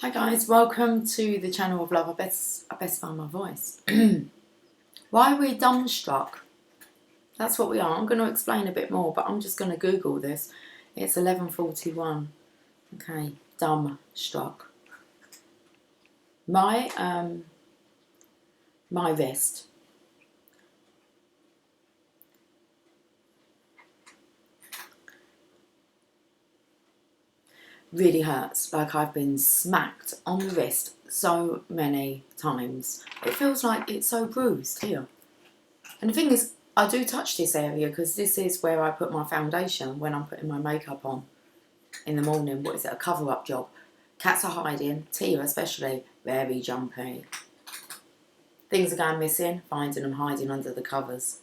Hi guys, welcome to the channel of love. I best find my voice. Why are we dumbstruck? That's what we are. I'm going to explain a bit more, but I'm just going to Google this. It's 11:41. Okay, dumbstruck. My wrist. Really hurts, like I've been smacked on the wrist so many times. It feels like it's so bruised here. And the thing is, I do touch this area because this is where I put my foundation when I'm putting my makeup on in the morning. What is it, a cover-up job? Cats are hiding, Tia especially, very jumpy. Things are going missing, finding them hiding under the covers.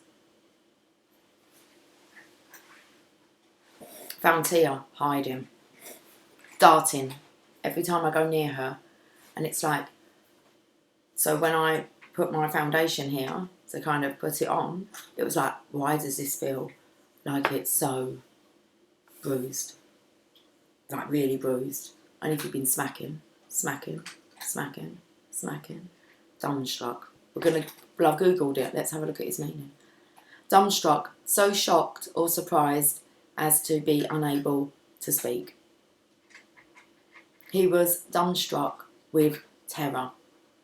Found Tia hiding, darting every time I go near her. And it's like, so when I put my foundation here to kind of put it on, it was like, why does this feel like it's so bruised? Like really bruised. And if you've been smacking, dumbstruck. I've Googled it, let's have a look at his meaning. Dumbstruck, so shocked or surprised as to be unable to speak. He was dumbstruck with terror,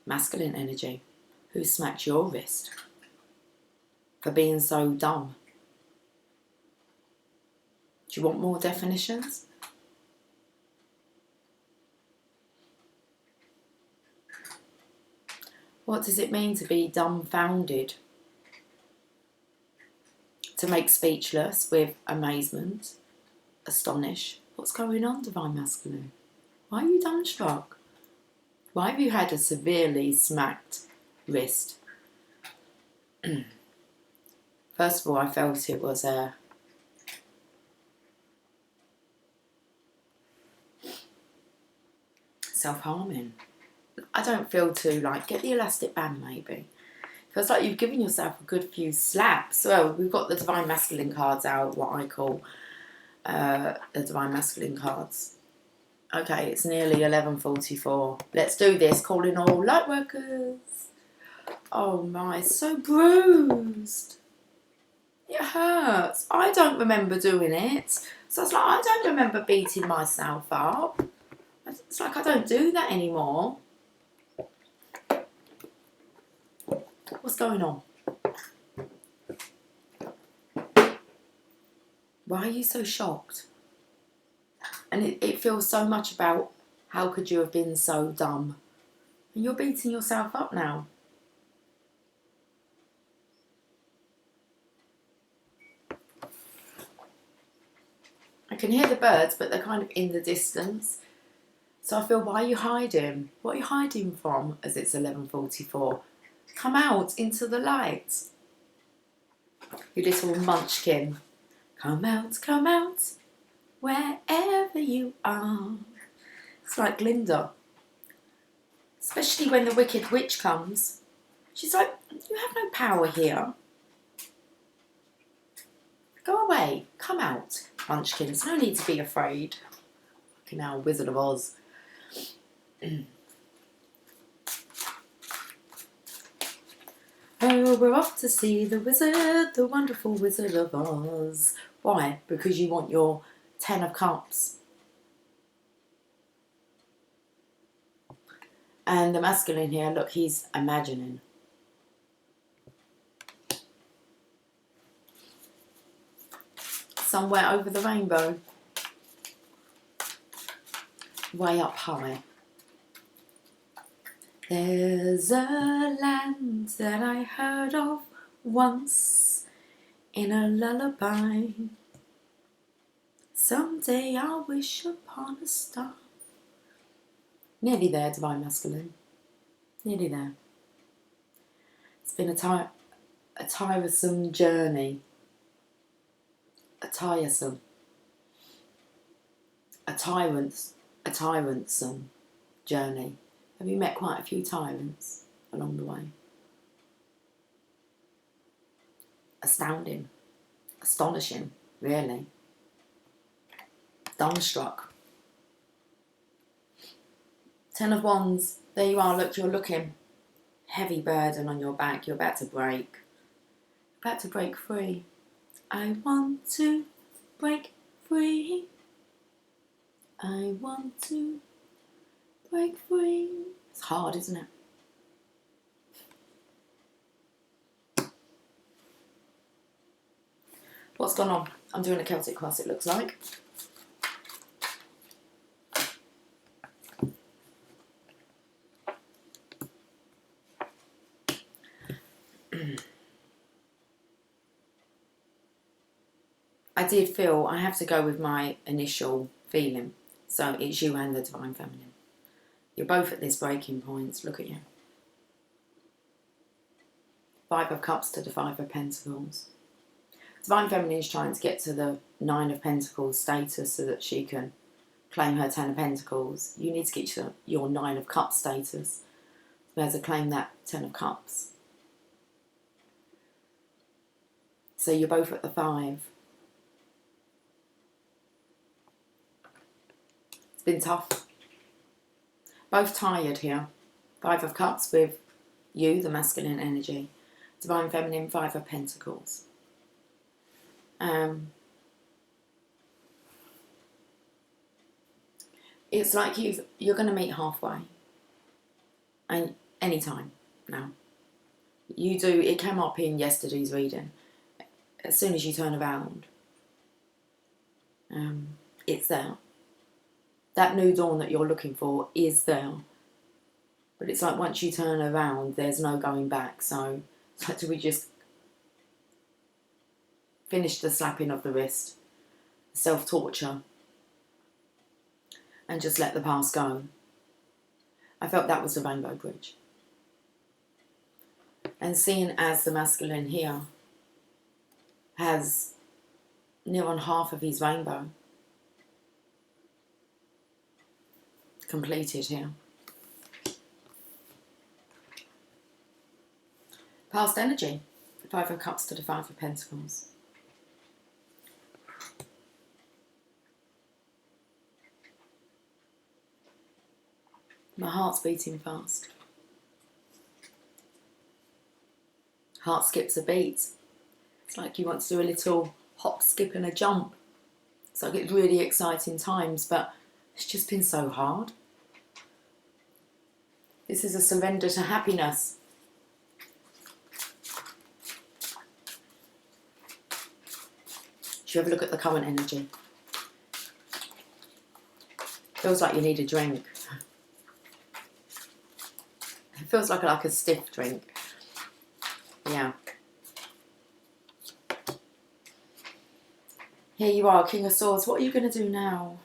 masculine energy. Who smacked your wrist for being so dumb? Do you want more definitions? What does it mean to be dumbfounded? To make speechless with amazement, astonish. What's going on, Divine Masculine? Why are you dumbstruck? Why have you had a severely smacked wrist? First of all, I felt it was self-harming. I don't feel to get the elastic band maybe. Feels like you've given yourself a good few slaps. Well, we've got the Divine Masculine cards out, what I call the Divine Masculine cards. Okay, it's nearly 11:44. Let's do this. Calling all light workers. Oh my, so bruised. It hurts. I don't remember doing it. So it's like, I don't remember beating myself up. It's like I don't do that anymore. What's going on? Why are you so shocked? And it feels so much about how could you have been so dumb? And you're beating yourself up now. I can hear the birds, but they're kind of in the distance. So I feel, why are you hiding? What are you hiding from as it's 11:44? Come out into the light. You little munchkin. Come out, wherever you are. It's like Glinda. Especially when the Wicked Witch comes. She's like, you have no power here. Go away, come out, munchkins. No need to be afraid. Fucking hell, Wizard of Oz. Oh, we're off to see the wizard, the wonderful Wizard of Oz. Why? Because you want your 10 of Cups. And the masculine here, look, he's imagining. Somewhere over the rainbow. Way up high. There's a land that I heard of once in a lullaby. Someday I'll wish upon a star. Nearly there, Divine Masculine. Nearly there. It's been a tiresome journey. A tiresome journey. Have you met quite a few tyrants along the way? Astounding. Astonishing, really. Dumbstruck. Ten of Wands, there you are, look, you're looking. Heavy burden on your back, you're about to break. About to break free. I want to break free. I want to break free. It's hard, isn't it? What's gone on? I'm doing a Celtic cross, it looks like. I did feel, I have to go with my initial feeling. So it's you and the Divine Feminine. You're both at this breaking point. Look at you. Five of Cups to the Five of Pentacles. Divine Feminine is trying to get to the Nine of Pentacles status so that she can claim her Ten of Pentacles. You need to get to your Nine of Cups status to be able to claim that Ten of Cups. So you're both at the Five. It's been tough. Both tired here. Five of Cups with you, the masculine energy. Divine Feminine, Five of Pentacles. It's like you're going to meet halfway. And anytime now. You do, it came up in yesterday's reading. As soon as you turn around, it's there. That new dawn that you're looking for is there. But it's like once you turn around, there's no going back. So do we just finish the slapping of the wrist, self-torture, and just let the past go? I felt that was the rainbow bridge. And seeing as the masculine here has near on half of his rainbow completed here. Past energy. Five of Cups to the Five of Pentacles. My heart's beating fast. Heart skips a beat. It's like you want to do a little hop, skip and a jump. It's like it's really exciting times, but it's just been so hard. This is a surrender to happiness. Should you have a look at the current energy? Feels like you need a drink. It feels like a stiff drink. Yeah. Here you are, King of Swords. What are you going to do now?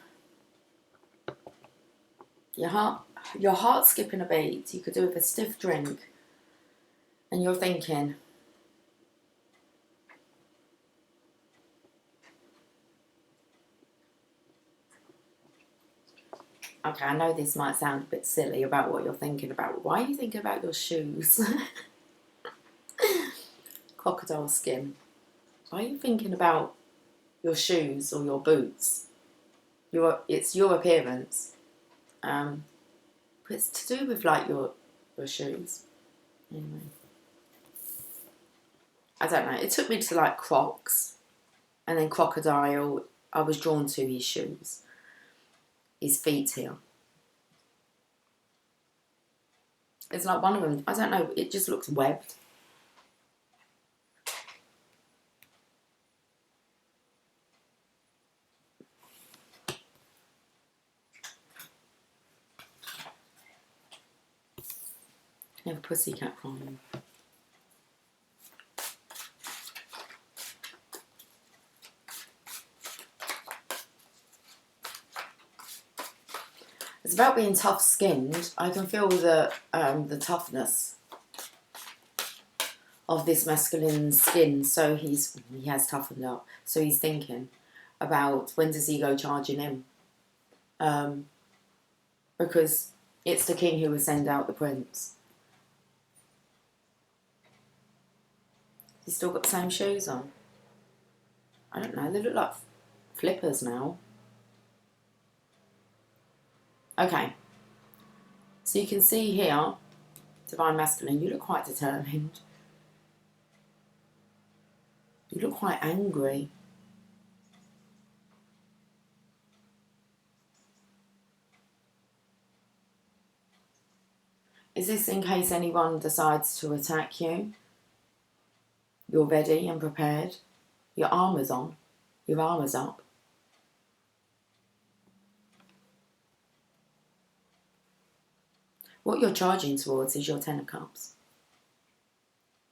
Your heart's skipping a beat. You could do with a stiff drink. And you're thinking, okay, I know this might sound a bit silly about what you're thinking about. Why are you thinking about your shoes? Crocodile skin. Why are you thinking about your shoes or your boots? It's your appearance. But it's to do with like your shoes. Anyway. I don't know. It took me to like Crocs. And then crocodile. I was drawn to his shoes. His feet here. It's like one of them, I don't know, it just looks webbed. I have a pussycat crying. It's about being tough-skinned. I can feel the toughness of this masculine skin. So he has toughened up. So he's thinking about when does he go charging in, because it's the king who will send out the prince. He's still got the same shoes on. I don't know. They look like flippers now. Okay. So you can see here, Divine Masculine, you look quite determined. You look quite angry. Is this in case anyone decides to attack you? You're ready and prepared. Your armour's on. Your armour's up. What you're charging towards is your Ten of Cups.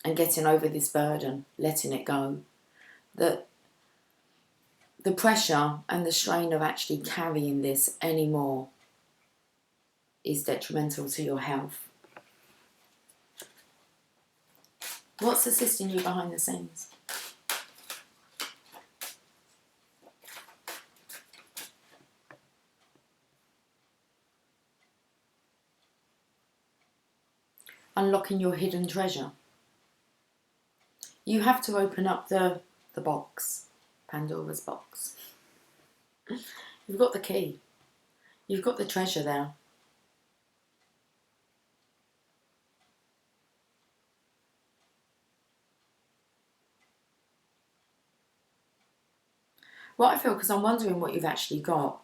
And getting over this burden, letting it go. The pressure and the strain of actually carrying this anymore is detrimental to your health. What's assisting you behind the scenes? Unlocking your hidden treasure. You have to open up the box, Pandora's box. You've got the key. You've got the treasure there. What I feel, because I'm wondering what you've actually got,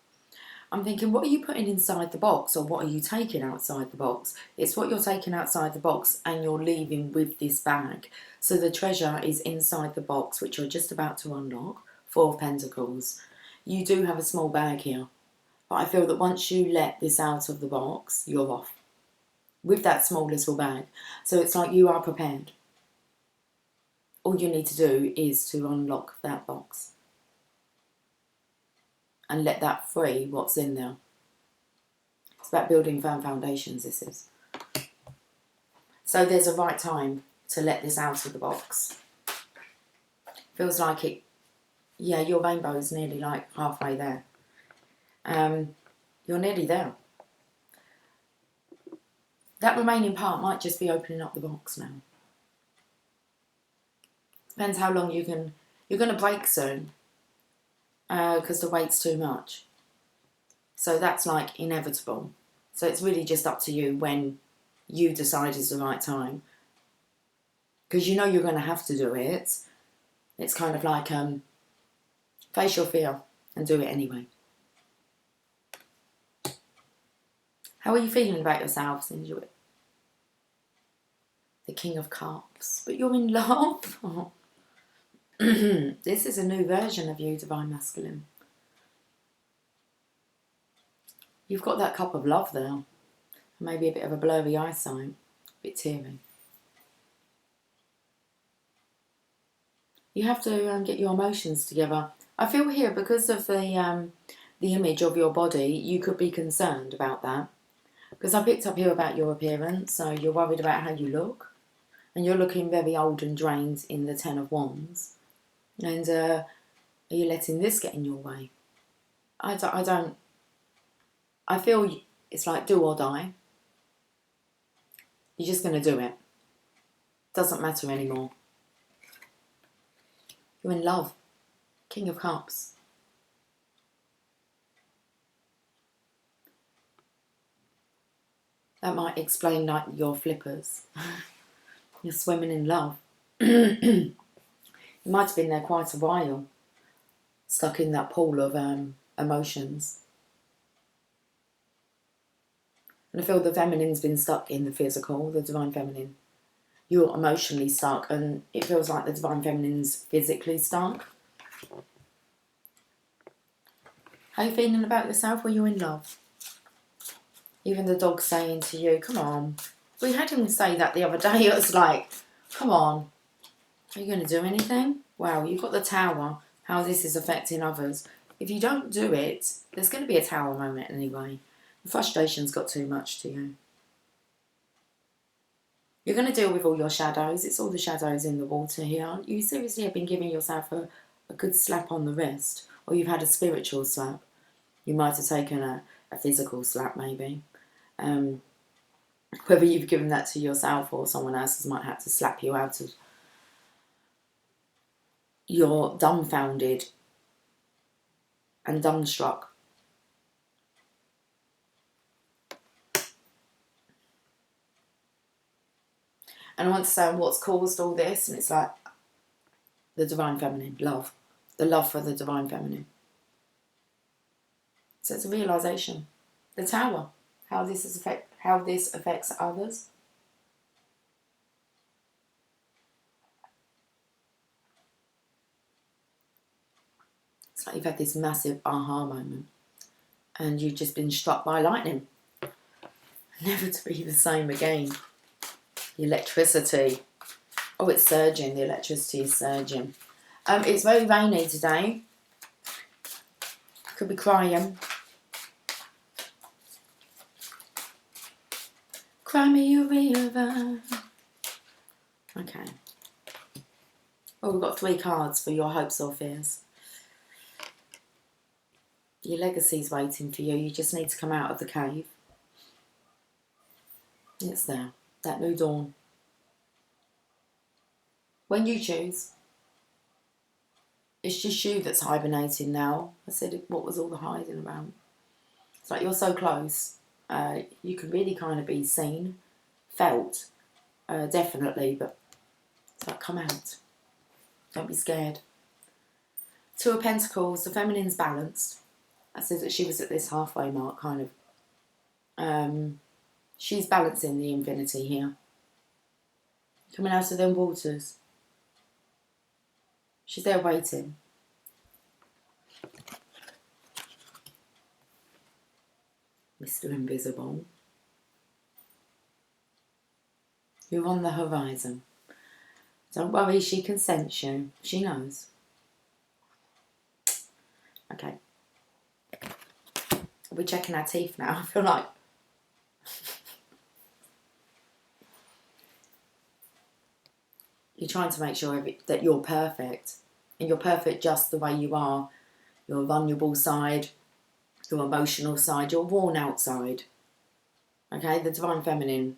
I'm thinking, what are you putting inside the box, or what are you taking outside the box? It's what you're taking outside the box and you're leaving with this bag. So the treasure is inside the box, which you're just about to unlock. Four of Pentacles. You do have a small bag here, but I feel that once you let this out of the box, you're off with that small little bag. So it's like you are prepared. All you need to do is to unlock that box and let that free what's in there. It's about building firm foundations, this is. So there's a right time to let this out of the box. Feels like it, yeah, your rainbow is nearly like halfway there. You're nearly there. That remaining part might just be opening up the box now. Depends how long you can, you're going to break soon. Because the weight's too much. So that's like inevitable. So it's really just up to you when you decide is the right time. Because you know you're going to have to do it. It's kind of like face your fear and do it anyway. How are you feeling about yourself since you're the King of Cups? But you're in love. Oh. This is a new version of you, Divine Masculine. You've got that cup of love there. Maybe a bit of a blurry eyesight. A bit teary. You have to get your emotions together. I feel here, because of the image of your body, you could be concerned about that. Because I picked up here about your appearance, so you're worried about how you look. And you're looking very old and drained in the Ten of Wands. And are you letting this get in your way? I feel it's like do or die. You're just going to do it. Doesn't matter anymore. You're in love. King of Cups. That might explain like your flippers. You're swimming in love. You might have been there quite a while, stuck in that pool of emotions. And I feel the feminine's been stuck in the physical, the Divine Feminine. You're emotionally stuck, and it feels like the Divine Feminine's physically stuck. How are you feeling about yourself when you're in love? Even the dog's saying to you, come on. We had him say that the other day. It was like, come on. Are you going to do anything? Wow, you've got the Tower, how this is affecting others. If you don't do it, there's going to be a Tower moment anyway. The frustration's got too much to you. You're going to deal with all your shadows. It's all the shadows in the water here. You seriously have been giving yourself a good slap on the wrist. Or you've had a spiritual slap. You might have taken a physical slap maybe. Whether you've given that to yourself or someone else might have to slap you out of. You're dumbfounded and dumbstruck. And I want to say what's caused all this, and it's like the divine feminine, love. The love for the divine feminine. So it's a realisation. The Tower, how this affects others. It's like you've had this massive aha moment and you've just been struck by lightning. Never to be the same again. The electricity. Oh, it's surging. The electricity is surging. It's very rainy today. Could be crying. Cry me a river. Okay. Oh, we've got 3 cards for your hopes or fears. Your legacy's waiting for you. You just need to come out of the cave. It's there. That new dawn. When you choose. It's just you that's hibernating now. I said, what was all the hiding around? It's like you're so close. You can really kind of be seen, felt, definitely, but it's like, come out. Don't be scared. 2 of Pentacles, the feminine's balanced. That says that she was at this halfway mark, kind of. She's balancing the infinity here. Coming out of them waters. She's there waiting. Mr. Invisible. You're on the horizon. Don't worry, she can sense you. She knows. Okay. We're checking our teeth now. I feel like... You're trying to make sure that you're perfect. And you're perfect just the way you are. Your vulnerable side, your emotional side, your worn out side. Okay, the divine feminine.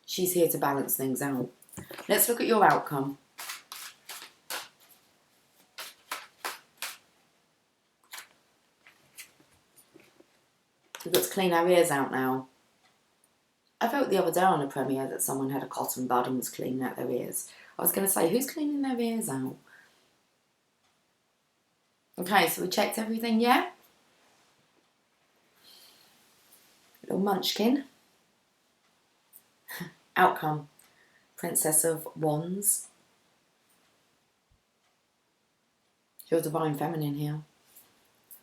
She's here to balance things out. Let's look at your outcome. We've got to clean our ears out now. I felt the other day on a premiere that someone had a cotton bud and was cleaning out their ears. I was going to say, who's cleaning their ears out? Okay, so we checked everything, yeah? Little munchkin. Outcome. Princess of Wands. Your divine feminine here.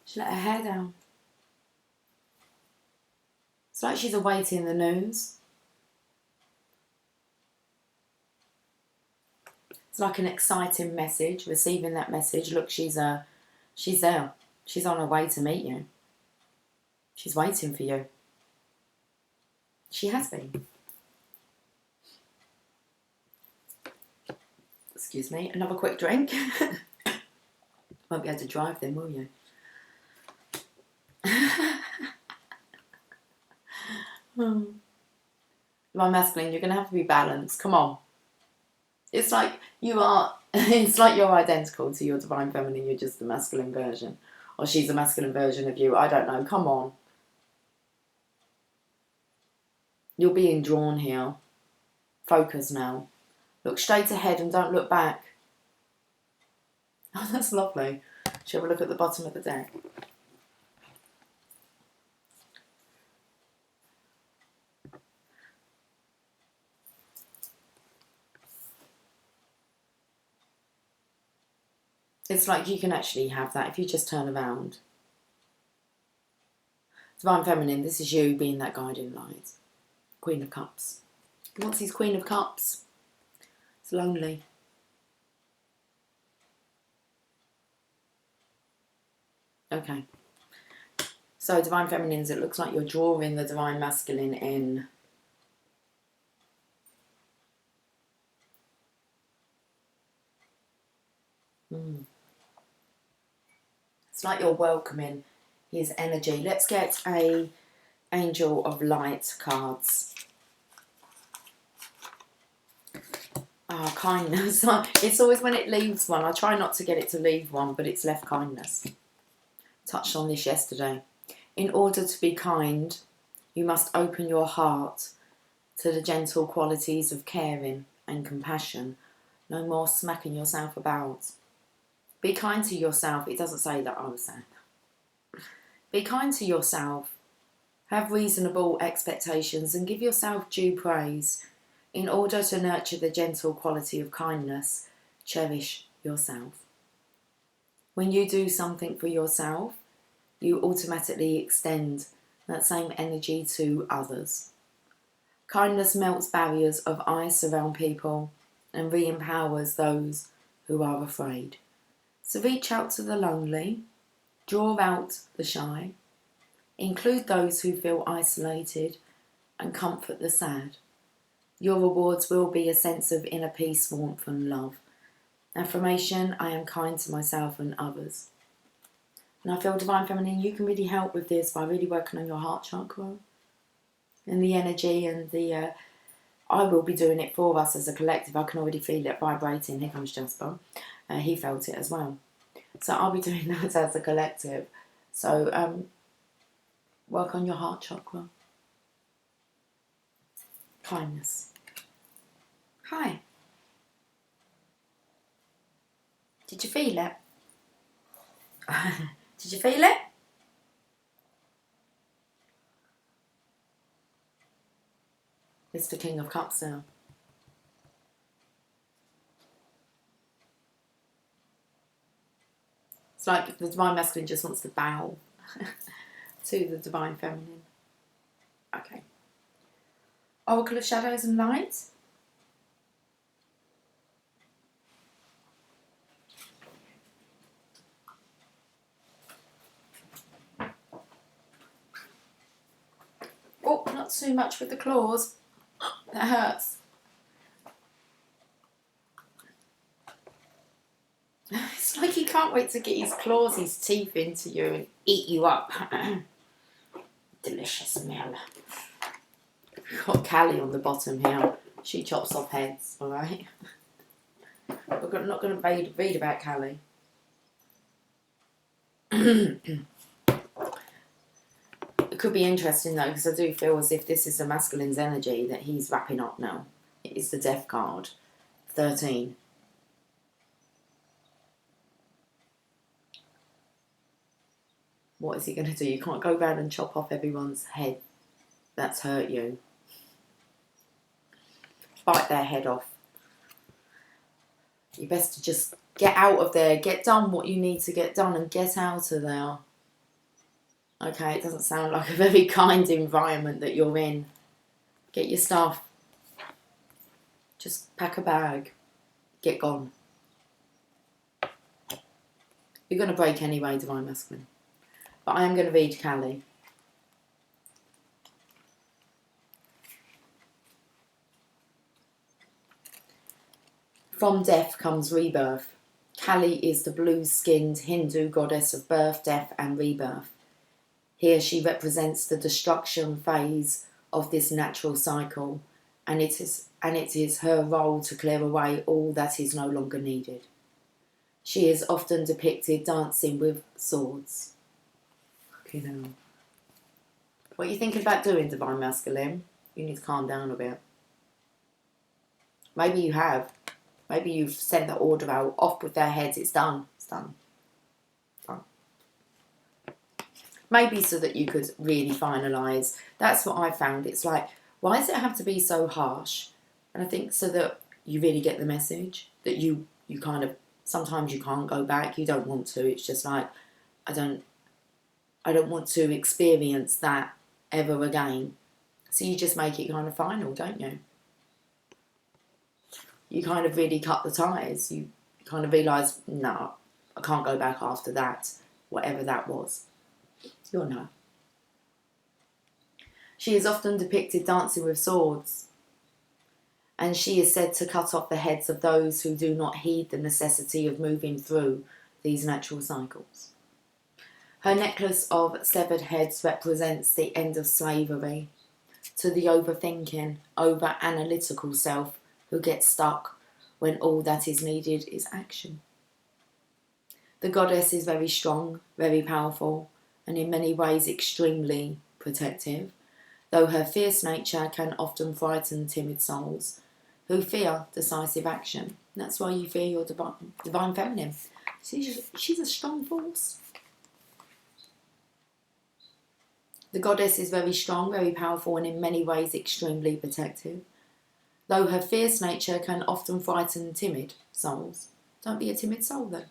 She let her hair down. It's like she's awaiting the news. It's like an exciting message, receiving that message. Look, she's there. She's on her way to meet you. She's waiting for you. She has been. Excuse me, another quick drink. Won't be able to drive then, will you? My masculine, you're going to have to be balanced. Come on. It's like you are, it's like you're identical to your divine feminine. You're just the masculine version. Or she's a masculine version of you. I don't know. Come on. You're being drawn here. Focus now. Look straight ahead and don't look back. Oh, that's lovely. Shall we look at the bottom of the deck? It's like you can actually have that if you just turn around. Divine Feminine, this is you being that guiding light. Queen of Cups. What's his Queen of Cups? It's lonely. Okay. So Divine Feminines, it looks like you're drawing the Divine Masculine in. It's like you're welcoming his energy. Let's get a Angel of Light cards. Oh, kindness. It's always when it leaves one. I try not to get it to leave one, but it's left kindness. Touched on this yesterday. In order to be kind, you must open your heart to the gentle qualities of caring and compassion. No more smacking yourself about. Be kind to yourself. It doesn't say that I was saying that. Be kind to yourself. Have reasonable expectations and give yourself due praise. In order to nurture the gentle quality of kindness, cherish yourself. When you do something for yourself, you automatically extend that same energy to others. Kindness melts barriers of ice around people and re-empowers those who are afraid. So reach out to the lonely, draw out the shy, include those who feel isolated, and comfort the sad. Your rewards will be a sense of inner peace, warmth and love. Affirmation, I am kind to myself and others. And I feel, Divine Feminine, you can really help with this by really working on your heart chakra and the energy and the... I will be doing it for us as a collective. I can already feel it vibrating. Here comes Jasper. He felt it as well. So I'll be doing that as a collective. So work on your heart chakra. Kindness. Hi. Did you feel it? Did you feel it? It's the King of Cups now. It's like the Divine Masculine just wants to bow to the Divine Feminine. Okay. Oracle of Shadows and Light. Oh, not too much with the claws. That hurts. It's like he can't wait to get his claws, his teeth into you and eat you up. Delicious meal. We've got Callie on the bottom here. She chops off heads, alright? We're not going to read about Callie. It could be interesting though, because I do feel as if this is the masculine's energy that he's wrapping up now. It is the Death card. 13. What is he going to do? You can't go round and chop off everyone's head that's hurt you. Bite their head off. You best to just get out of there. Get done what you need to get done and get out of there. Okay, it doesn't sound like a very kind environment that you're in. Get your stuff. Just pack a bag. Get gone. You're going to break anyway, Divine Masculine. But I am going to read Callie. From death comes rebirth. Kali is the blue-skinned Hindu goddess of birth, death and rebirth. Here she represents the destruction phase of this natural cycle, and it is her role to clear away all that is no longer needed. She is often depicted dancing with swords. Okay, now. What are you thinking about doing, Divine Masculine? You need to calm down a bit. Maybe you have. Maybe you've sent the order out. Off with their heads. It's done. It's done. Done. Maybe so that you could really finalise. That's what I found. It's like, why does it have to be so harsh? And I think so that you really get the message. That you kind of, sometimes you can't go back. You don't want to. It's just like, I don't want to experience that ever again. So you just make it kind of final, don't you? You kind of really cut the ties. You kind of realise, no, I can't go back after that, whatever that was. You'll know. She is often depicted dancing with swords, and she is said to cut off the heads of those who do not heed the necessity of moving through these natural cycles. Her necklace of severed heads represents the end of slavery to the overthinking, over-analytical self who gets stuck when all that is needed is action. The goddess is very strong, very powerful, and in many ways extremely protective, though her fierce nature can often frighten timid souls who fear decisive action. And that's why you fear your divine feminine. See, she's a strong force. The goddess is very strong, very powerful, and in many ways extremely protective. Though her fierce nature can often frighten timid souls. Don't be a timid soul, though.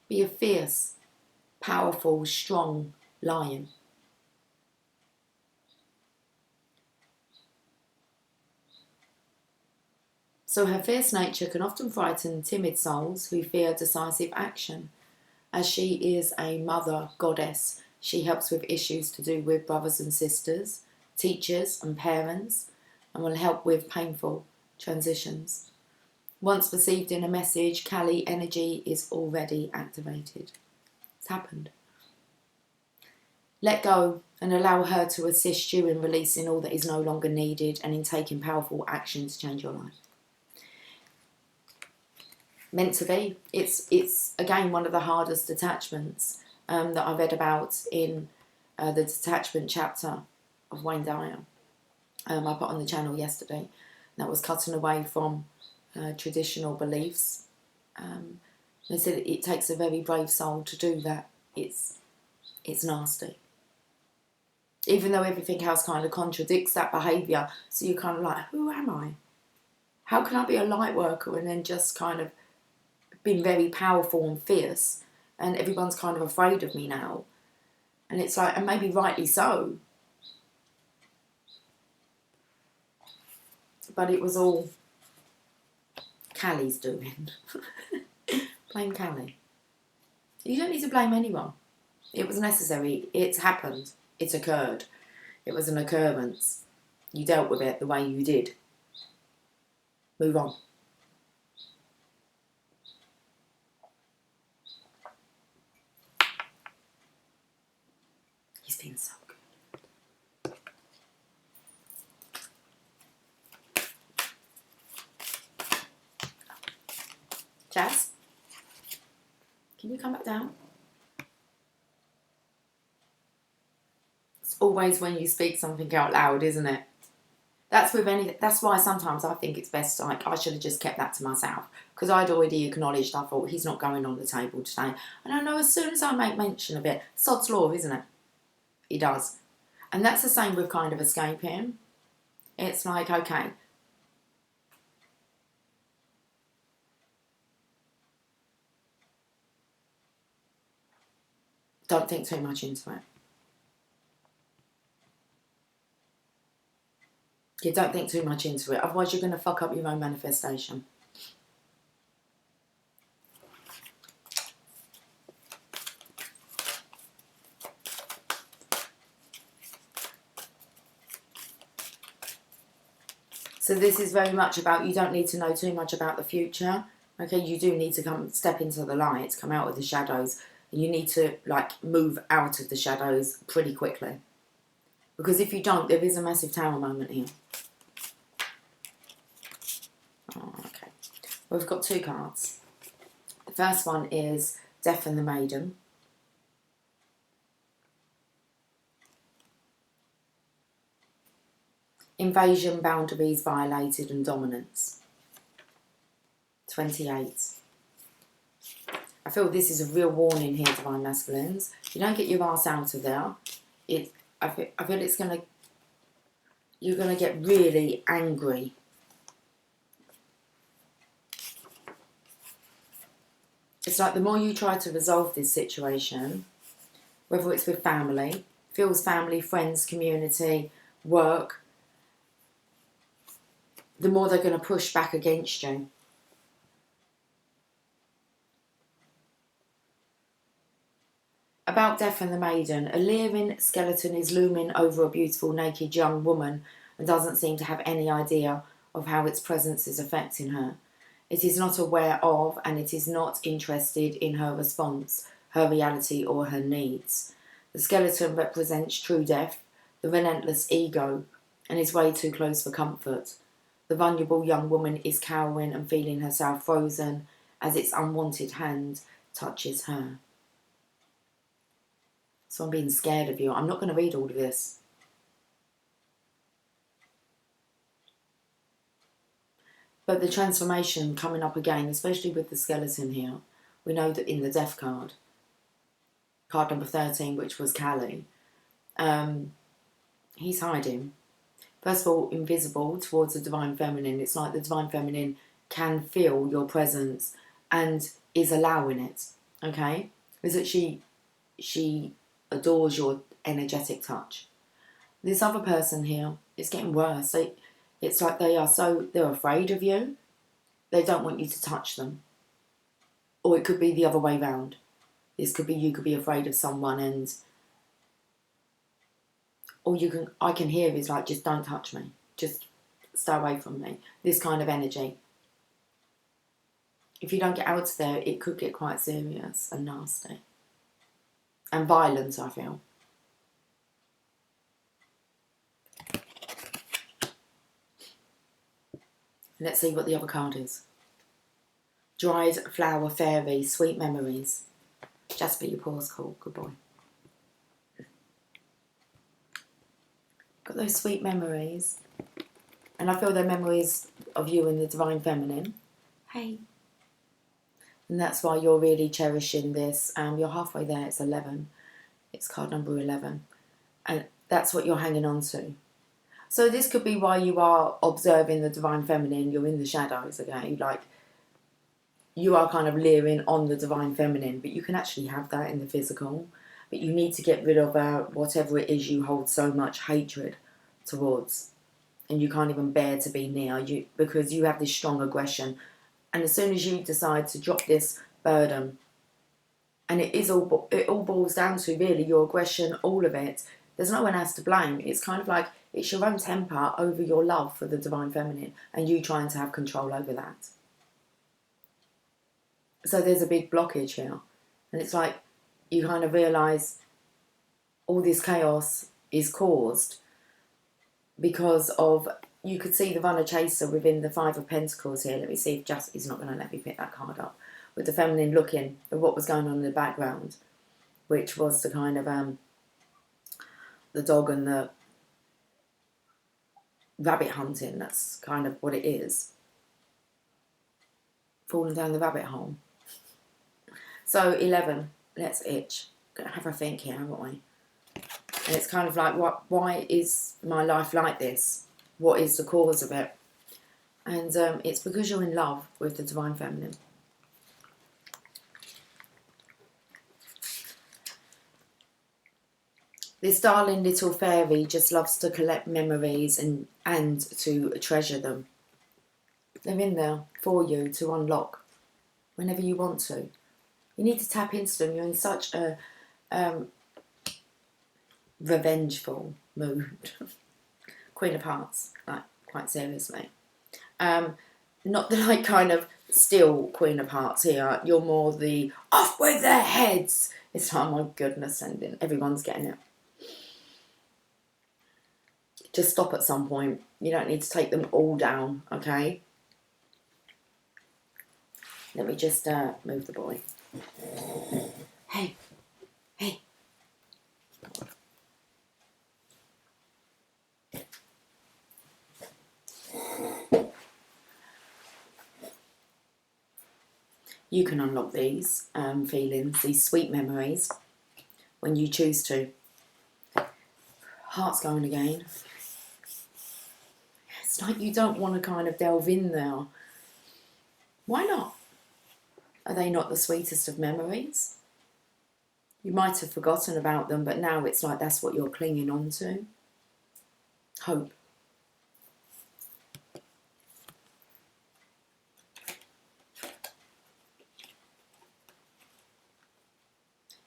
Be a fierce, powerful, strong lion. So her fierce nature can often frighten timid souls who fear decisive action. As she is a mother goddess, she helps with issues to do with brothers and sisters, teachers and parents, and will help with painful transitions. Once perceived in a message, Kali energy is already activated. It's happened. Let go and allow her to assist you in releasing all that is no longer needed and in taking powerful action to change your life. Meant to be. It's again one of the hardest detachments that I read about in the detachment chapter of Wayne Dyer. I put on the channel yesterday. That was cutting away from traditional beliefs. They said it takes a very brave soul to do that. It's nasty. Even though everything else kind of contradicts that behaviour, so you're kind of like, who am I? How can I be a light worker and then just kind of been very powerful and fierce, and everyone's kind of afraid of me now? And it's like, and maybe rightly so, but it was all Kali's doing. Blame Kali. You don't need to blame anyone. It was necessary. It's happened. It occurred. It was an occurrence. You dealt with it the way you did. Move on. He's been so good. Jazz, can you come back down? It's always when you speak something out loud, isn't it? That's with anything. That's why sometimes I think it's best, like, I should have just kept that to myself, because I'd already acknowledged, I thought, he's not going on the table today. And I know as soon as I make mention of it, sod's law, isn't it? He does. And that's the same with kind of escaping. It's like, okay, don't think too much into it. You don't think too much into it, otherwise you're going to fuck up your own manifestation. So this is very much about, you don't need to know too much about the future. Okay, you do need to step into the light, come out of the shadows. And you need to, like, move out of the shadows pretty quickly. Because if you don't, there is a massive tower moment here. Oh, okay. Well, we've got two cards. The first one is Death and the Maiden. Invasion, boundaries violated, and dominance. 28. I feel this is a real warning here, Divine Masculines. If you don't get your ass out of there, I feel it's gonna, you're gonna get really angry. It's like the more you try to resolve this situation, whether it's with family, feels family, friends, community, work, the more they're going to push back against you. About Death and the Maiden, a leering skeleton is looming over a beautiful naked young woman and doesn't seem to have any idea of how its presence is affecting her. It is not aware of, and it is not interested in her response, her reality or her needs. The skeleton represents true death, the relentless ego, and is way too close for comfort. The vulnerable young woman is cowering and feeling herself frozen as its unwanted hand touches her. So I'm being scared of you. I'm not going to read all of this. But the transformation coming up again, especially with the skeleton here, we know that in the death card number 13, which was Callie, he's hiding. First of all, invisible towards the Divine Feminine. It's like the Divine Feminine can feel your presence and is allowing it, okay? Is that she adores your energetic touch. This other person here, it's getting worse. It's like they're afraid of you. They don't want you to touch them. Or it could be the other way round. This could be you could be afraid of someone, and all I can hear is like, just don't touch me. Just stay away from me. This kind of energy. If you don't get out of there, it could get quite serious and nasty. And violent, I feel. Let's see what the other card is. Dried flower fairy, sweet memories. Jasper, your paw's cool. Good boy. Got those sweet memories. And I feel they're memories of you and the Divine Feminine. Hey. And that's why you're really cherishing this. You're halfway there. It's 11. It's card number 11. And that's what you're hanging on to. So this could be why you are observing the Divine Feminine. You're in the shadows, okay? Like, you are kind of leering on the Divine Feminine, but you can actually have that in the physical. But you need to get rid of whatever it is you hold so much hatred towards. And you can't even bear to be near you because you have this strong aggression. And as soon as you decide to drop this burden, and it all boils down to really your aggression, all of it, there's no one else to blame. It's kind of like it's your own temper over your love for the Divine Feminine and you trying to have control over that. So there's a big blockage here. And it's like you kind of realise all this chaos is caused because of, you could see the runner chaser within the Five of Pentacles here. Let me see if Justice not going to let me pick that card up. With the Feminine looking at what was going on in the background, which was the kind of the dog and the rabbit hunting. That's kind of what it is. Falling down the rabbit hole. So 11, let's itch. Gonna have a think here, haven't we? And it's kind of like, why is my life like this? What is the cause of it? And it's because you're in love with the Divine Feminine. This darling little fairy just loves to collect memories and to treasure them. They're in there for you to unlock whenever you want to. You need to tap into them. You're in such a revengeful mood. Queen of Hearts, like, quite seriously. Not the like kind of still Queen of Hearts here. You're more the off with their heads. It's like, oh my goodness, everyone's getting it. Just stop at some point. You don't need to take them all down, okay? Let me just move the boy. Hey. Hey. You can unlock these feelings, these sweet memories, when you choose to. Heart's going again. It's like you don't want to kind of delve in there. Why not? Are they not the sweetest of memories? You might have forgotten about them, but now it's like that's what you're clinging on to. Hope.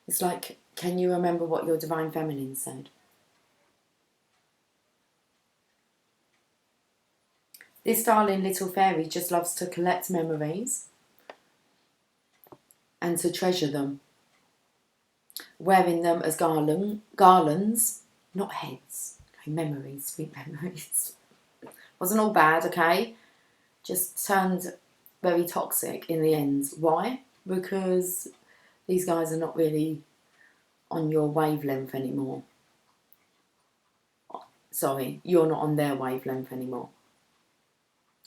It's like, can you remember what your Divine Feminine said? This darling little fairy just loves to collect memories and to treasure them, wearing them as garlands, not heads. Okay, memories, sweet memories. Wasn't all bad, okay? Just turned very toxic in the end. Why? Because these guys are not really on your wavelength anymore. Sorry, you're not on their wavelength anymore.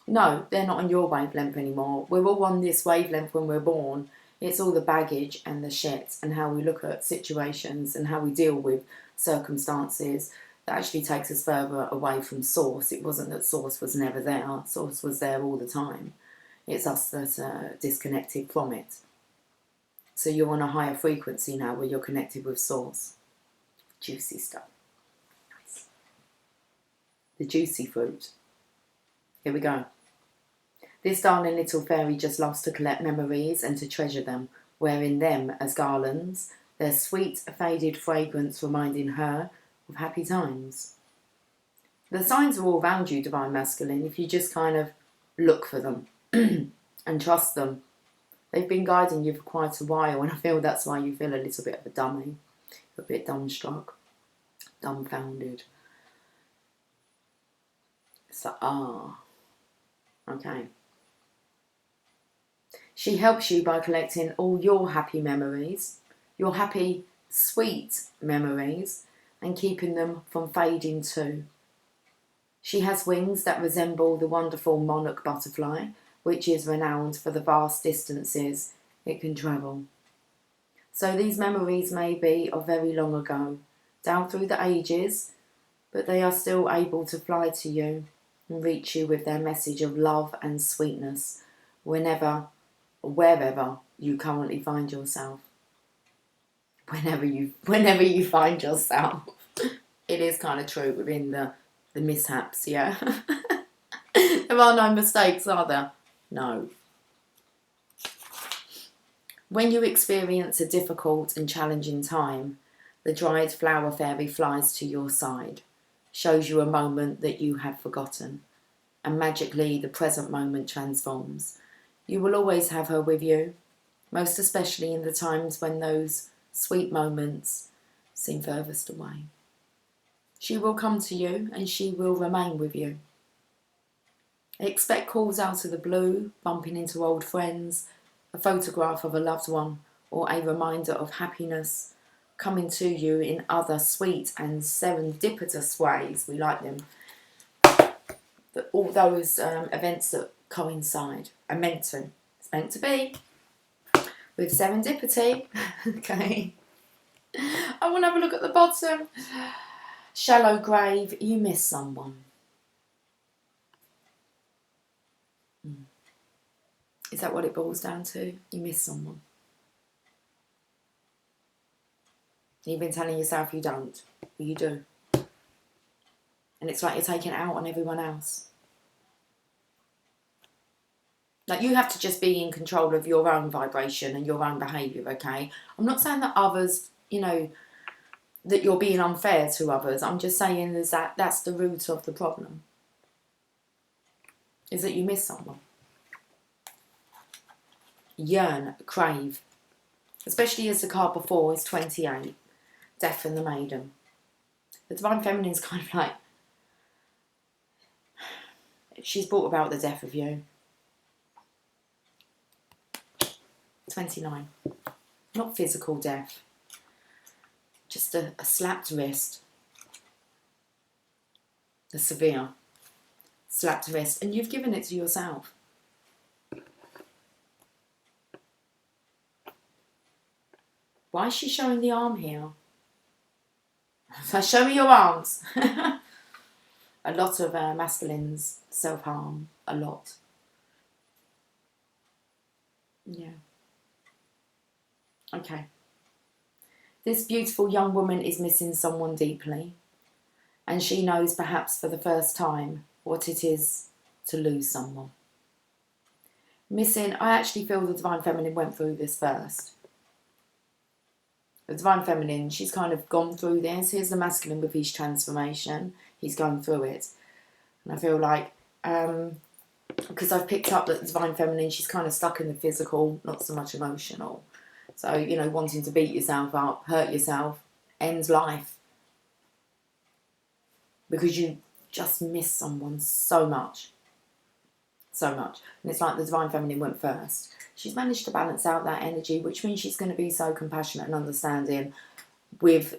No, they're not on your wavelength anymore. We're all on this wavelength when we're born. It's all the baggage and the shit and how we look at situations and how we deal with circumstances that actually takes us further away from source. It wasn't that source was never there. Source was there all the time. It's us that are disconnected from it. So you're on a higher frequency now where you're connected with source. Juicy stuff. Nice. The juicy fruit. Here we go. This darling little fairy just loves to collect memories and to treasure them, wearing them as garlands, their sweet, faded fragrance reminding her of happy times. The signs are all around you, Divine Masculine, if you just kind of look for them and trust them. They've been guiding you for quite a while, and I feel that's why you feel a little bit of a dummy, a bit dumbstruck, dumbfounded. It's like, okay. She helps you by collecting all your happy memories, your happy, sweet memories, and keeping them from fading too. She has wings that resemble the wonderful monarch butterfly, which is renowned for the vast distances it can travel. So these memories may be of very long ago, down through the ages, but they are still able to fly to you and reach you with their message of love and sweetness wherever you currently find yourself. Whenever you find yourself. It is kind of true within the mishaps, yeah. There are no mistakes, are there? No. When you experience a difficult and challenging time, the dried flower fairy flies to your side, shows you a moment that you have forgotten, and magically the present moment transforms. You will always have her with you, most especially in the times when those sweet moments seem furthest away. She will come to you and she will remain with you. Expect calls out of the blue, bumping into old friends, a photograph of a loved one, or a reminder of happiness coming to you in other sweet and serendipitous ways. We like them. All those events that coincide are meant to. It's meant to be. With serendipity. Okay. I want to have a look at the bottom. Shallow grave, you miss someone. Is that what it boils down to? You miss someone. You've been telling yourself you don't, but you do. And it's like you're taking it out on everyone else. Like, you have to just be in control of your own vibration and your own behaviour, okay? I'm not saying that others, that you're being unfair to others. I'm just saying is that that's the root of the problem. Is that you miss someone. Yearn, crave. Especially as the card before is 28. Death and the Maiden. The Divine Feminine is kind of like, she's brought about the death of you. 29. Not physical death. Just a slapped wrist. A severe slapped wrist. And you've given it to yourself. Why is she showing the arm here? So show me your arms. A lot of masculines self-harm. A lot. Yeah. Okay. This beautiful young woman is missing someone deeply. And she knows perhaps for the first time what it is to lose someone. Missing, I actually feel the Divine Feminine went through this first. The Divine Feminine, she's kind of gone through this. Here's the Masculine with his transformation. He's going through it. And I feel like, because I've picked up that the Divine Feminine, she's kind of stuck in the physical, not so much emotional. So, wanting to beat yourself up, hurt yourself, ends life. Because you just miss someone so much. So much. And it's like the Divine Feminine went first. She's managed to balance out that energy, which means she's going to be so compassionate and understanding with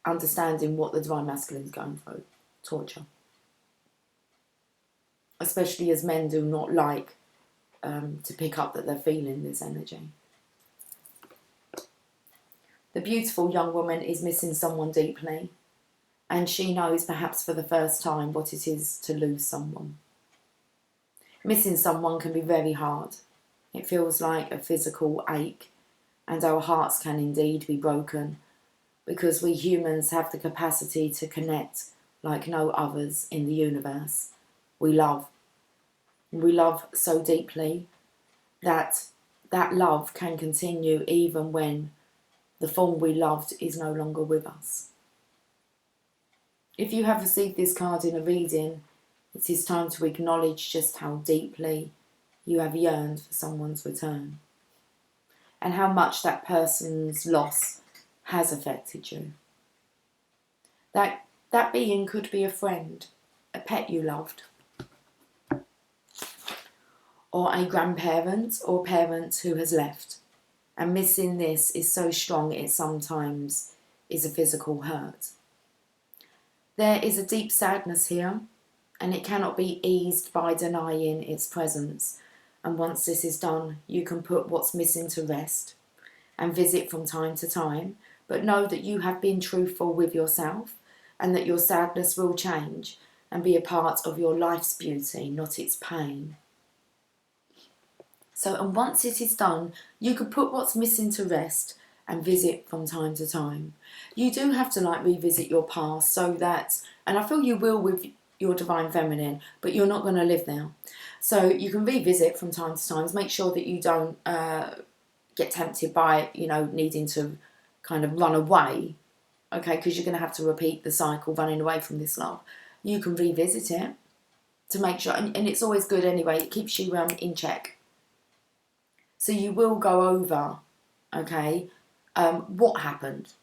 understanding what the Divine Masculine is going through. Torture. especially as men do not like to pick up that they're feeling this energy. The beautiful young woman is missing someone deeply, and she knows perhaps for the first time what it is to lose someone. Missing someone can be very hard. It feels like a physical ache, and our hearts can indeed be broken, because we humans have the capacity to connect like no others in the universe. We love. We love so deeply that that love can continue even when the form we loved is no longer with us. If you have received this card in a reading, it is time to acknowledge just how deeply you have yearned for someone's return, and how much that person's loss has affected you. That being could be a friend, a pet you loved, or a grandparent or parent who has left. And missing this is so strong it sometimes is a physical hurt. There is a deep sadness here, and it cannot be eased by denying its presence. And once this is done, you can put what's missing to rest and visit from time to time, but know that you have been truthful with yourself, and that your sadness will change and be a part of your life's beauty, not its pain. So, and once it is done, you can put what's missing to rest and visit from time to time. You do have to revisit your past so that, and I feel you will with your divine feminine, but you're not going to live there. So you can revisit from time to time. Make sure that you don't get tempted by, needing to kind of run away, okay, because you're going to have to repeat the cycle running away from this love. You can revisit it to make sure, and it's always good anyway, it keeps you in check. So you will go over, okay, what happened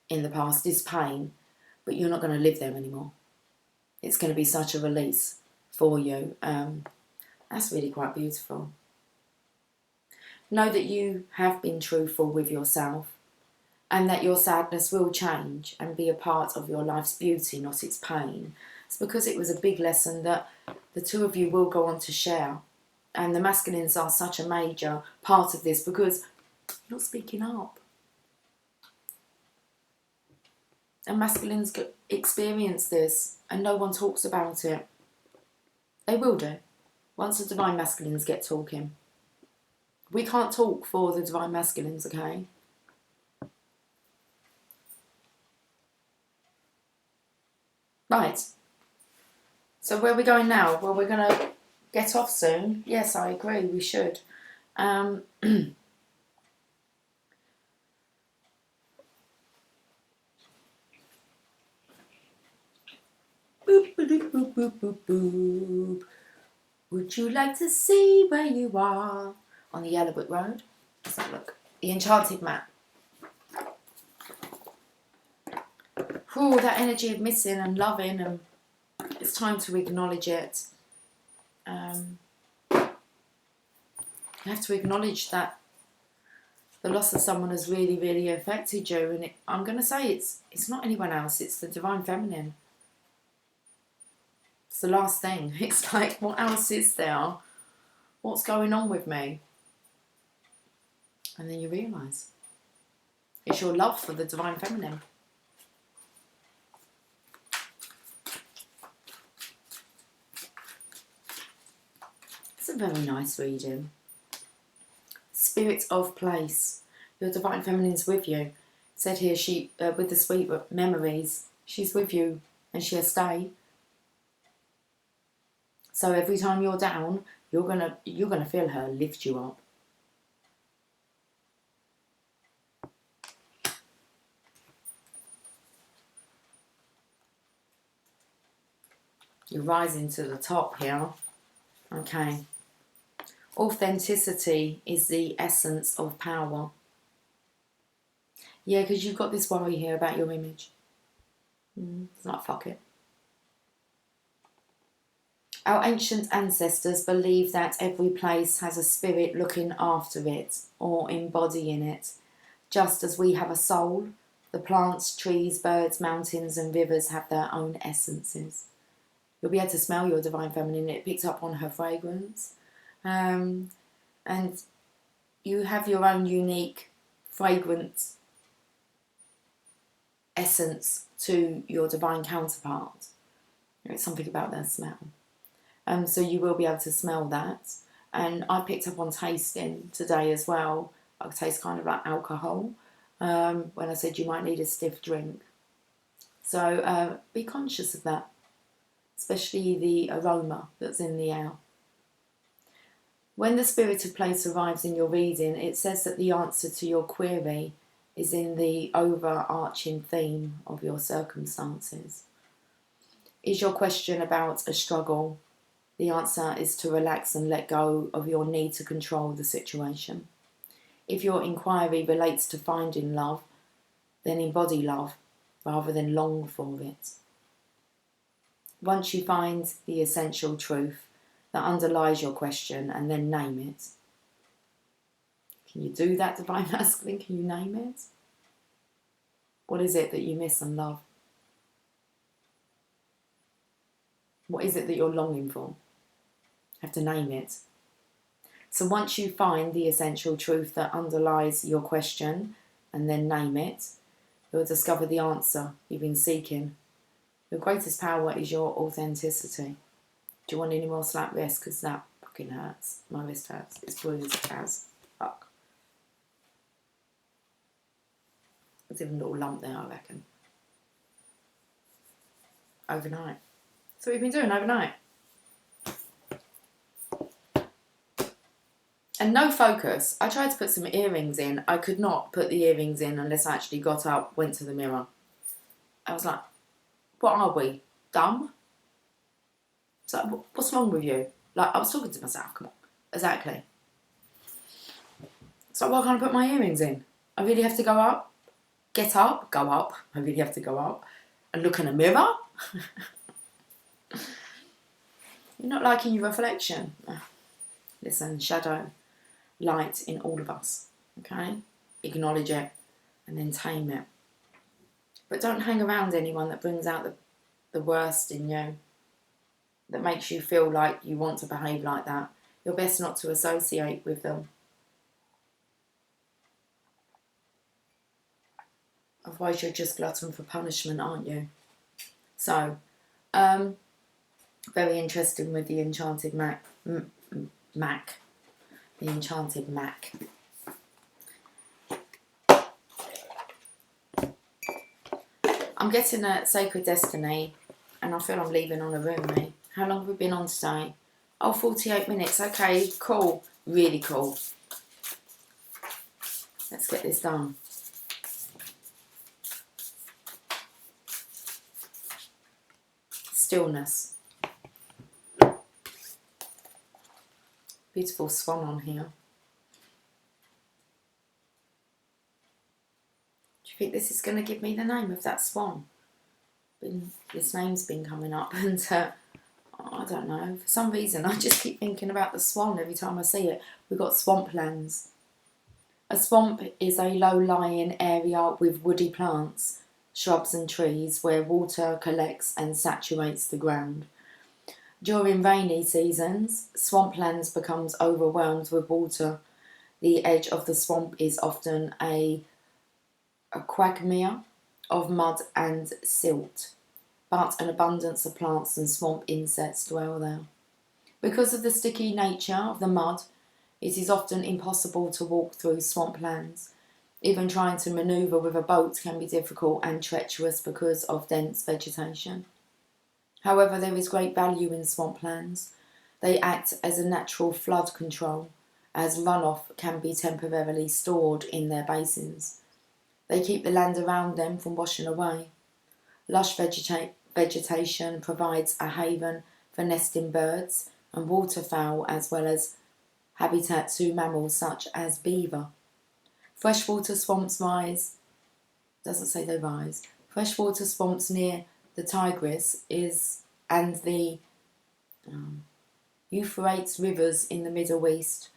in the past is pain, but you're not going to live there anymore. It's going to be such a release for you. That's really quite beautiful. Know that you have been truthful with yourself, and that your sadness will change and be a part of your life's beauty, not its pain. It's because it was a big lesson that the two of you will go on to share. And the masculines are such a major part of this because you're not speaking up. And masculines experience this and no one talks about it. They will do once the divine masculines get talking. We can't talk for the divine masculines, okay? Right. So where are we going now? Well, we're going to get off soon. Yes, I agree, we should. Boop, boop, boop, boop, boop, boop, boop. Would you like to see where you are on the yellow brick road? Let's have a look. The enchanted map. Oh, that energy of missing and loving, and it's time to acknowledge it. You have to acknowledge that the loss of someone has really, really affected you. And I'm going to say it's not anyone else. It's the divine feminine. It's the last thing. It's like, what else is there? What's going on with me? And then you realise it's your love for the divine feminine. It's a very nice reading. Spirit of place. Your divine feminine's with you. It said here, she with the sweet memories, she's with you and she'll stay. So every time you're down, you're gonna feel her lift you up. You're rising to the top here. Okay. Authenticity is the essence of power. Yeah, because you've got this worry here about your image. It's like, fuck it. Our ancient ancestors believed that every place has a spirit looking after it or embodying it. Just as we have a soul, the plants, trees, birds, mountains and rivers have their own essences. You'll be able to smell your divine feminine. It picks up on her fragrance. And you have your own unique fragrance essence to your divine counterpart. It's something about their smell. So you will be able to smell that. And I picked up on tasting today as well. I taste kind of like alcohol when I said you might need a stiff drink. So be conscious of that, especially the aroma that's in the air. When the spirit of place arrives in your reading, it says that the answer to your query is in the overarching theme of your circumstances. Is your question about a struggle? The answer is to relax and let go of your need to control the situation. If your inquiry relates to finding love, then embody love rather than long for it. Once you find the essential truth that underlies your question and then name it. Can you do that, divine masculine? Can you name it? What is it that you miss and love? What is it that you're longing for? You have to name it. So once you find the essential truth that underlies your question and then name it, you'll discover the answer you've been seeking. Your greatest power is your authenticity. Do you want any more slap wrist? Because that fucking hurts. My wrist hurts. It's bruised as fuck. There's even a little lump there, I reckon. Overnight. So we've been doing overnight. And no focus. I tried to put some earrings in. I could not put the earrings in unless I actually got up, went to the mirror. I was like, what are we? Dumb? It's like, what's wrong with you? Like, I was talking to myself, come on. Exactly. It's like, why can't I put my earrings in? I really have to go up? Get up? Go up. I really have to go up and look in a mirror? You're not liking your reflection. Listen, shadow, light in all of us, okay? Acknowledge it and then tame it. But don't hang around anyone that brings out the worst in you, that makes you feel like you want to behave like that. You're best not to associate with them. Otherwise you're just glutton for punishment, aren't you? So, very interesting with the Enchanted Mac. The Enchanted Mac. I'm getting a Sacred Destiny and I feel I'm leaving on a roomie. How long have we been on today? Oh, 48 minutes. Okay, cool. Really cool. Let's get this done. Stillness. Beautiful swan on here. Do you think this is going to give me the name of that swan? This name's been coming up and I don't know, for some reason I just keep thinking about the swan every time I see it. We've got swamplands. A swamp is a low-lying area with woody plants, shrubs and trees where water collects and saturates the ground. During rainy seasons, swamplands becomes overwhelmed with water. The edge of the swamp is often a quagmire of mud and silt, but an abundance of plants and swamp insects dwell there. Because of the sticky nature of the mud, it is often impossible to walk through swamplands. Even trying to manoeuvre with a boat can be difficult and treacherous because of dense vegetation. However, there is great value in swamplands. They act as a natural flood control, as runoff can be temporarily stored in their basins. They keep the land around them from washing away. Lush vegetation provides a haven for nesting birds and waterfowl, as well as habitat to mammals such as beaver. Freshwater swamps rise, doesn't say they rise, freshwater swamps near the Tigris and the Euphrates rivers in the Middle East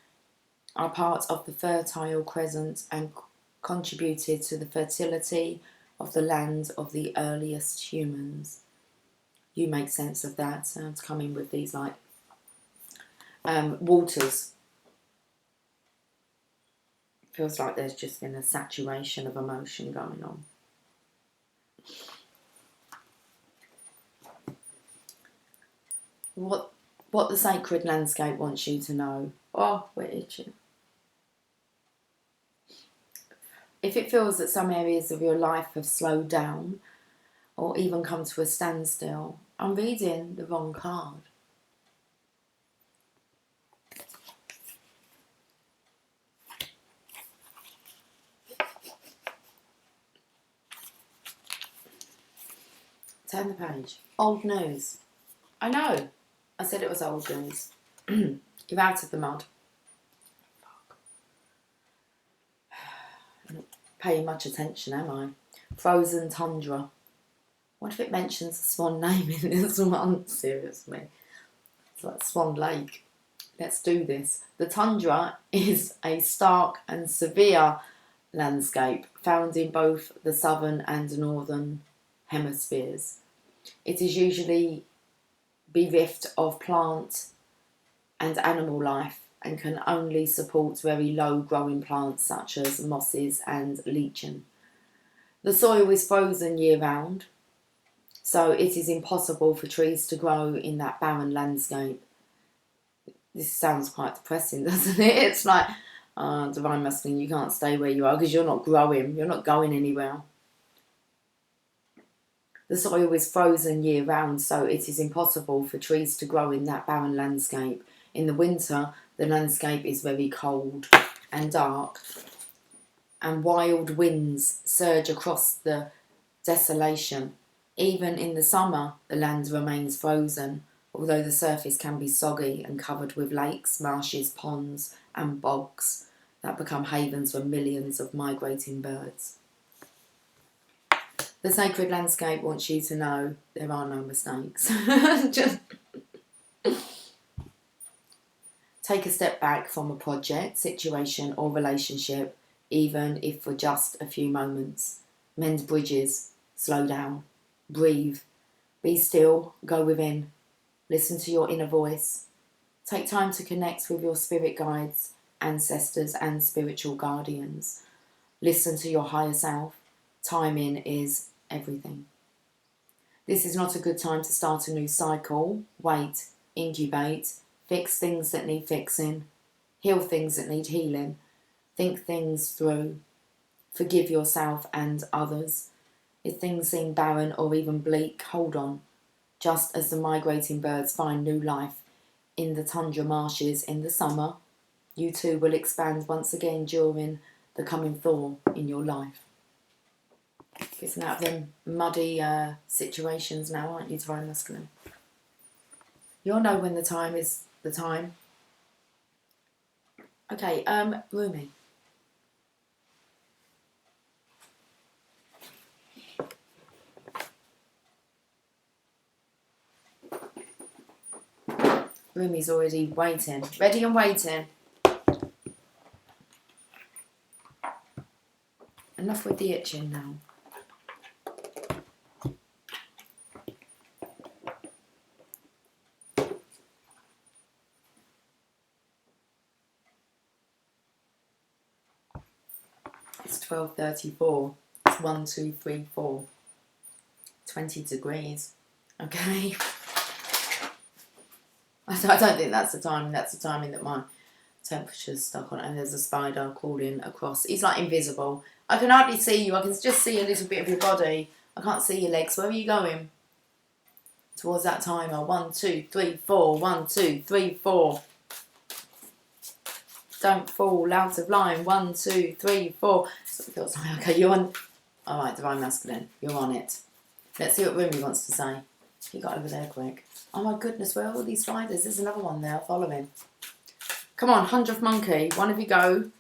are part of the Fertile Crescent and contributed to the fertility of the land of the earliest humans. you make sense of that. So it's coming with these like waters. Feels like there's just been a saturation of emotion going on. What the sacred landscape wants you to know. Oh, we're itching. If it feels that some areas of your life have slowed down or even come to a standstill, I'm reading the wrong card. Turn the page. Old news. I know. I said it was old news. You're out of the mud. I'm not paying much attention, am I? Frozen tundra. What if it mentions a swan name in this one? Seriously. It's like Swan Lake. Let's do this. The tundra is a stark and severe landscape found in both the southern and northern hemispheres. It is usually bereft of plant and animal life and can only support very low growing plants such as mosses and lichen. The soil is frozen year round, so it is impossible for trees to grow in that barren landscape. This sounds quite depressing, doesn't it? It's like, divine masculine, you can't stay where you are because you're not growing, you're not going anywhere. The soil is frozen year round, so it is impossible for trees to grow in that barren landscape. In the winter, the landscape is very cold and dark, and wild winds surge across the desolation. Even in the summer, the land remains frozen, although the surface can be soggy and covered with lakes, marshes, ponds, and bogs that become havens for millions of migrating birds. The sacred landscape wants you to know there are no mistakes. Just take a step back from a project, situation, or relationship, even if for just a few moments. Mend bridges, slow down, breathe, be still, go within, listen to your inner voice. Take time to connect with your spirit guides, ancestors, and spiritual guardians. Listen to your higher self. Timing is everything. This is not a good time to start a new cycle. Wait, incubate, fix things that need fixing, heal things that need healing, think things through, forgive yourself and others. If things seem barren or even bleak, hold on. Just as the migrating birds find new life in the tundra marshes in the summer, you too will expand once again during the coming thaw in your life. Getting out of them muddy situations now, aren't you, divine masculine? You'll know when the time is the time. Okay, Rumi. Rumi's already waiting. Ready and waiting. Enough with the itching now. It's 12:34. It's 1, 2, 3, 4. 20 degrees. Okay. I don't think that's the timing. That's the timing that my temperature's stuck on it. And there's a spider crawling across. He's like invisible. I can hardly see you. I can just see a little bit of your body. I can't see your legs. Where are you going? Towards that timer. 1, 2, 3, 4. 1, 2, 3, 4. Don't fall out of line. 1, 2, 3, 4. So it feels like, okay, you're on. Alright, divine masculine. You're on it. Let's see what Rumi wants to say. He got over there quick. Oh my goodness, where are all these spiders? There's another one there. Follow him. Come on, 100th monkey. One of you go.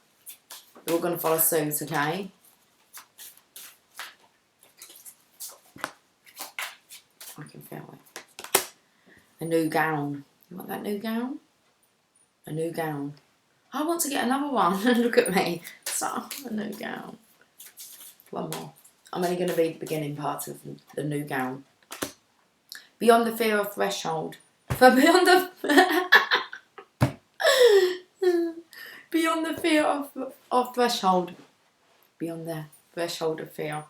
We're all going to follow suit, okay? I can feel it. A new gown. You want that new gown? A new gown. I want to get another one. Look at me. So, a new gown. One more. I'm only going to read the beginning part of the new gown. Beyond the fear of threshold. For beyond the beyond the fear of threshold. Beyond the threshold of fear.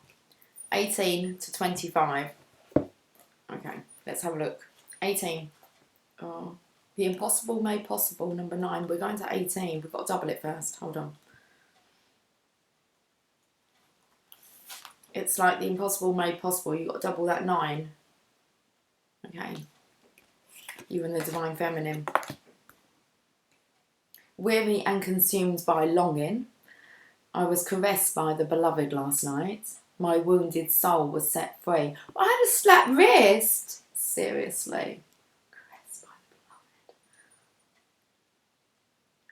18 to 25. Okay, let's have a look. 18. Oh, the impossible made possible. Number 9. We're going to 18. We've got to double it first. Hold on. It's like the impossible made possible. You've got to double that 9. Okay. You and the divine feminine. Weary and consumed by longing, I was caressed by the beloved last night. My wounded soul was set free. I had a slapped wrist. Seriously. Caressed by the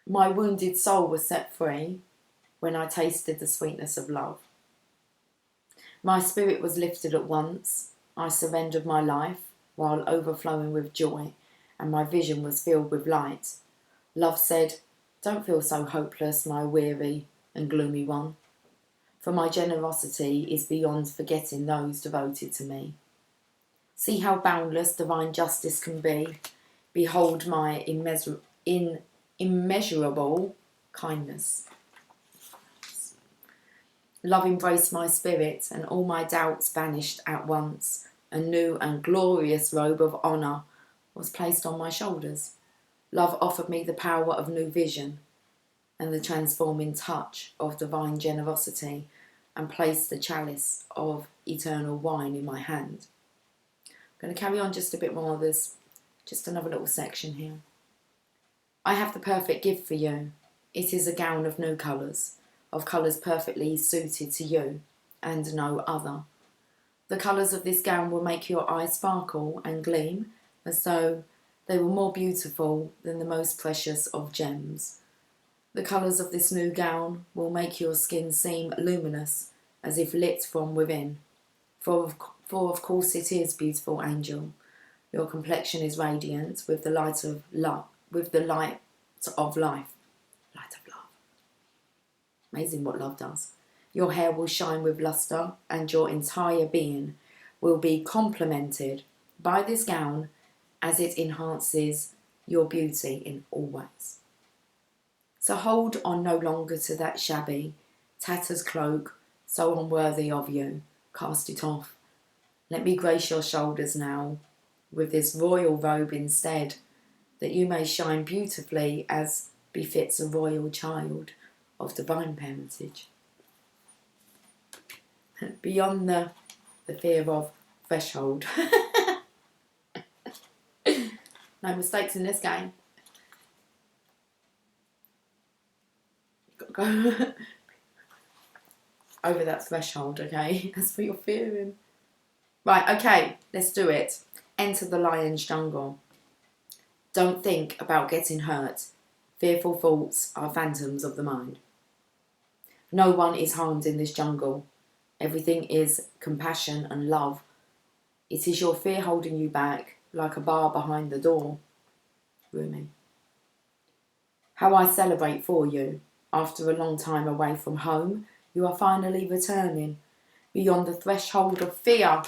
beloved. My wounded soul was set free when I tasted the sweetness of love. My spirit was lifted at once. I surrendered my life while overflowing with joy, and my vision was filled with light. Love said, "Don't feel so hopeless, my weary and gloomy one, for my generosity is beyond forgetting those devoted to me. See how boundless divine justice can be. Behold my immeasurable kindness." Love embraced my spirit, and all my doubts vanished at once. A new and glorious robe of honour was placed on my shoulders. Love offered me the power of new vision and the transforming touch of divine generosity, and placed the chalice of eternal wine in my hand. I'm going to carry on just a bit more. There's just another little section here. I have the perfect gift for you. It is a gown of new colours, of colours perfectly suited to you and no other. The colours of this gown will make your eyes sparkle and gleam as though they were more beautiful than the most precious of gems. The colours of this new gown will make your skin seem luminous, as if lit from within. For of course it is, beautiful angel. Your complexion is radiant with the light of love, with the light of life. Light of love. Amazing what love does. Your hair will shine with lustre, and your entire being will be complemented by this gown as it enhances your beauty in all ways. So hold on no longer to that shabby, tattered cloak, so unworthy of you. Cast it off. Let me grace your shoulders now with this royal robe instead, that you may shine beautifully as befits a royal child of divine parentage. Beyond the fear of threshold. No mistakes in this game. You've got to go over that threshold, okay? That's what you're fearing. Right, okay, let's do it. Enter the lion's jungle. Don't think about getting hurt. Fearful thoughts are phantoms of the mind. No one is harmed in this jungle. Everything is compassion and love. It is your fear holding you back, like a bar behind the door. Rumi. How I celebrate for you. After a long time away from home, you are finally returning. Beyond the threshold of fear.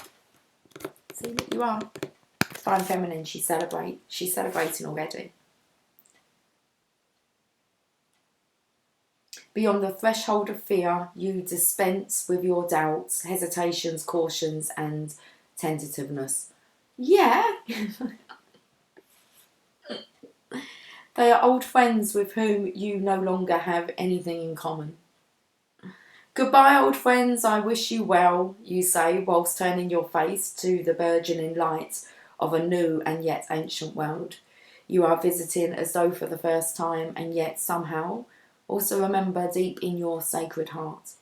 See what you are. Divine feminine, she's celebrating already. Beyond the threshold of fear, you dispense with your doubts, hesitations, cautions, and tentativeness. Yeah. They are old friends with whom you no longer have anything in common. Goodbye, old friends, I wish you well, you say, whilst turning your face to the burgeoning light of a new and yet ancient world. You are visiting as though for the first time, and yet somehow also remember deep in your sacred heart.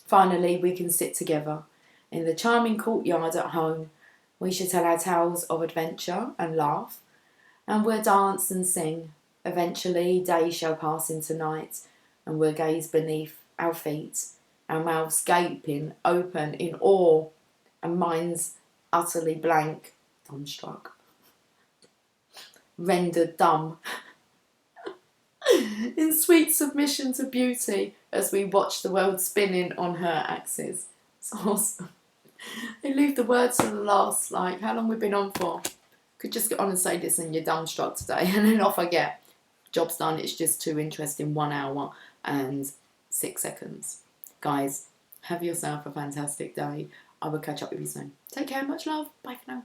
Finally, we can sit together in the charming courtyard at home. We shall tell our tales of adventure and laugh, and we'll dance and sing. Eventually, day shall pass into night, and we'll gaze beneath our feet, our mouths gaping open in awe, and minds utterly blank, dumbstruck, rendered dumb, in sweet submission to beauty as we watch the world spinning on her axis. It's awesome. They leave the words to the last, like, how long we've been on for. Could just get on and say this and you're dumbstruck today, and then off I get. Job's done. It's just too interesting. 1 hour and 6 seconds. Guys, have yourself a fantastic day. I will catch up with you soon. Take care. Much love. Bye for now.